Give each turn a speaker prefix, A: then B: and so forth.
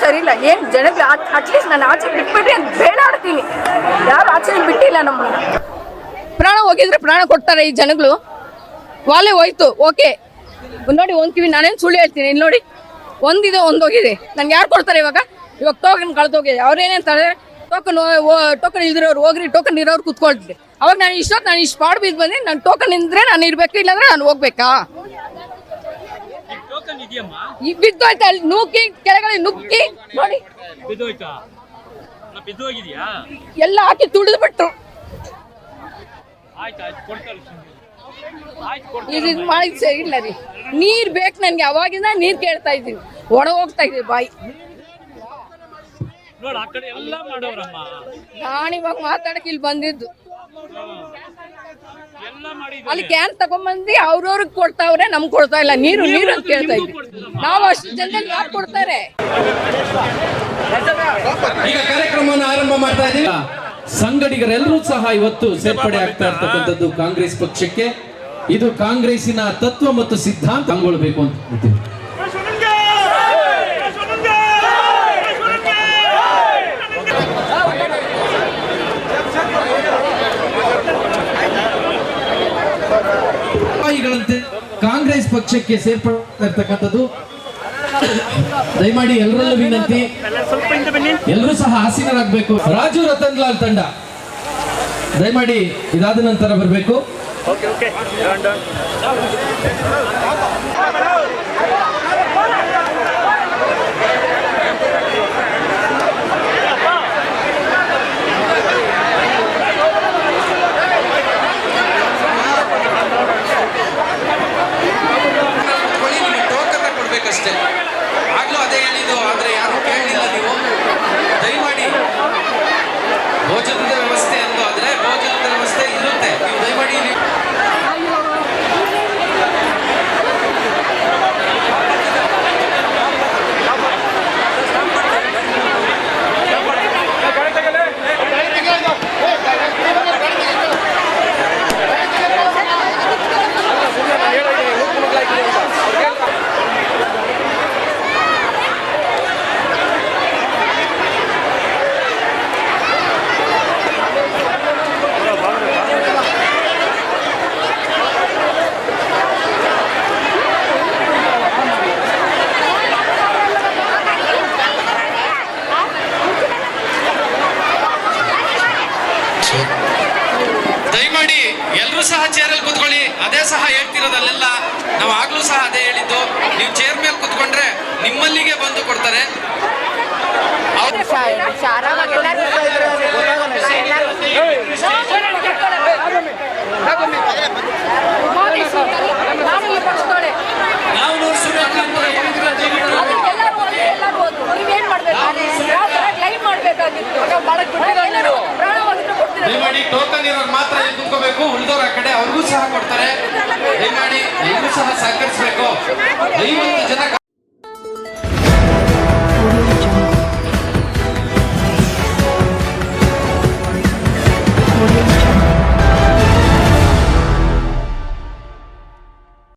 A: ಸರಿ ಇಲ್ಲ. ಏನು ಜನಗಳು ಅಟ್ಲೀಸ್ಟ್ ನಾನು ಆಚೆ ಬಿಟ್ಬಿಟ್ರೆ ಅಂತ ಬೇಡಾಡ್ತೀನಿ. ಯಾರು ಆಚೆ ಬಿಟ್ಟಿಲ್ಲ ನಮ್ಮನ್ನ. ಪ್ರಾಣ ಹೋಗಿದ್ರೆ ಪ್ರಾಣ ಕೊಡ್ತಾರೆ ಈ ಜನಗಳು. ವಾಲೆ ಹೋಯ್ತು, ಓಕೆ. ನೋಡಿ ಒಂದು ಕಿವಿ ನಾನೇನು ಸುಳ್ಳು ಹೇಳ್ತೀನಿ. ಇಲ್ಲಿ ನೋಡಿ, ಒಂದಿದೆ ಒಂದೋಗಿದೆ. ನಂಗೆ ಯಾರು ಕೊಡ್ತಾರೆ ಇವಾಗ ಟೋಕನ್ ಕಳೆದೋಗಿದೆ. ಅವ್ರೇನೇಂತಾರೆ, ಟೋಕನ್ ಇಲ್ದಿರೋರು ಹೋಗ್ರಿ, ಟೋಕನ್ ಇರೋರು ಕುತ್ಕೊಳ್ತೀರಿ. ಅವಾಗ ನಾನು ಇಷ್ಟು ಪಾಡ್ ಬಿದ್ದು ಬಂದು ನಾನು ಟೋಕನ್ ಇದ್ರೆ ನಾನು ಇರ್ಬೇಕು, ಇಲ್ಲಾಂದ್ರೆ ನಾನು ಹೋಗ್ಬೇಕಾ? ಬಿದ್ದೋಯ್ತಾ? ಅಲ್ಲಿ ನೂಕಿ ಕೆಳಗಡೆ ನುಗ್ಗಿ ನೋಡಿ ಎಲ್ಲ ಹಾಕಿ ತುಳಿದು ಬಿಟ್ರು. ಇದು ಮಾಡಿದ್ ಸರಿ ಇಲ್ಲ ರೀ. ನೀರ್ ಬೇಕು ನನ್ಗೆ. ಅವಾಗಿಂದ ನೀರ್ ಕೇಳ್ತಾ ಇದ್ದೀವಿ, ಒಣ ಹೋಗ್ತಾ ಇದೀವಿ ಬಾಯಿ. ನಾನಿವಾಗ ಮಾತಾಡಕ್ ಇಲ್ಲಿ ಬಂದಿದ್ದು. ಅಲ್ಲಿ ಕ್ಯಾನ್ ತಗೊಂಡ್ಬಂದು ಅವ್ರವ್ರಿಗೆ ಕೊಡ್ತಾವ್ರೆ, ನಮ್ಗೆ ಕೊಡ್ತಾ ಇಲ್ಲ. ನೀರು ಅಂತ ಕೇಳ್ತಾ ಇದ್ವಿ ನಾವು. ಅಷ್ಟು ಜನದಲ್ಲಿ ಯಾರು ಕೊಡ್ತಾರೆ?
B: ಈಗ ಕಾರ್ಯಕ್ರಮವನ್ನು ಆರಂಭ ಮಾಡ್ತಾ ಇದ್ದೀವಿ. ಸಂಘಟಿಗರೆಲ್ಲರೂ ಸಹ ಇವತ್ತು ಸೇರ್ಪಡೆ ಆಗ್ತಾ ಇರ್ತಕ್ಕಂಥದ್ದು ಕಾಂಗ್ರೆಸ್ ಪಕ್ಷಕ್ಕೆ. ಇದು ಕಾಂಗ್ರೆಸ್ಸಿನ ತತ್ವ ಮತ್ತು ಸಿದ್ಧಾಂತ ಅಂಗೊಳ್ಬೇಕು ಅಂತ ಹೇಳ್ತೀವಿ. ಕಾಂಗ್ರೆಸ್ ಪಕ್ಷಕ್ಕೆ ಸೇರ್ಪಡ್ತಾ ಇರ್ತಕ್ಕಂಥದ್ದು. ದಯಮಾಡಿ ಎಲ್ಲರಲ್ಲೂ ವಿನಂತಿ, ಎಲ್ಲರೂ ಸಹ ಆಸೀನರಾಗಬೇಕು. ರಾಜು ರತನ್ ಲಾಲ್ ತಂಡ ದಯಮಾಡಿ ಇದಾದ ನಂತರ ಬರಬೇಕು.
C: ಅಷ್ಟೇ ಆಗ್ಲೂ ಅದೇ ಹೇಳಿದ್ದು, ಆದ್ರೆ ಯಾರು ಕೇಳಲಿಲ್ಲ. ನೀವು ದಯಮಾಡಿ ಭೋಜನದ ವ್ಯವಸ್ಥೆ ಎಂದು ಆದ್ರೆ ಭೋಜನದ ವ್ಯವಸ್ಥೆ ಇರುತ್ತೆ. ನೀವು ದಯಮಾಡಿ ಎಲ್ಲರೂ ಸಹ ಚೇರಲ್ಲಿ ಕುತ್ಕೊಳ್ಳಿ. ಅದೇ ಸಹ ಹೇಳ್ತಿರೋದಲ್ಲೆಲ್ಲ ನಾವು ಆಗ್ಲೂ ಸಹ ಅದೇ ಹೇಳಿದ್ದು. ನೀವು ಚೇರ್ ಮೇಲೆ ಕುತ್ಕೊಂಡ್ರೆ ನಿಮ್ಮಲ್ಲಿಗೆ ಬಂದು ಕೊಡ್ತಾರೆ. ದಯಮಾಡಿ ಟೋಕನ್ ಇರೋರು ಮಾತ್ರ ಕುತ್ಕೋಬೇಕು, ಉಳಿದವ್ರು ಆ ಕಡೆ ಅವ್ರಿಗೂ ಸಹ ಕೊಡ್ತಾರೆ. ದಯಮಾಡಿ ಎಲ್ಲರೂ ಸಹ ಸಹಕರಿಸಬೇಕು. 50 ಜನ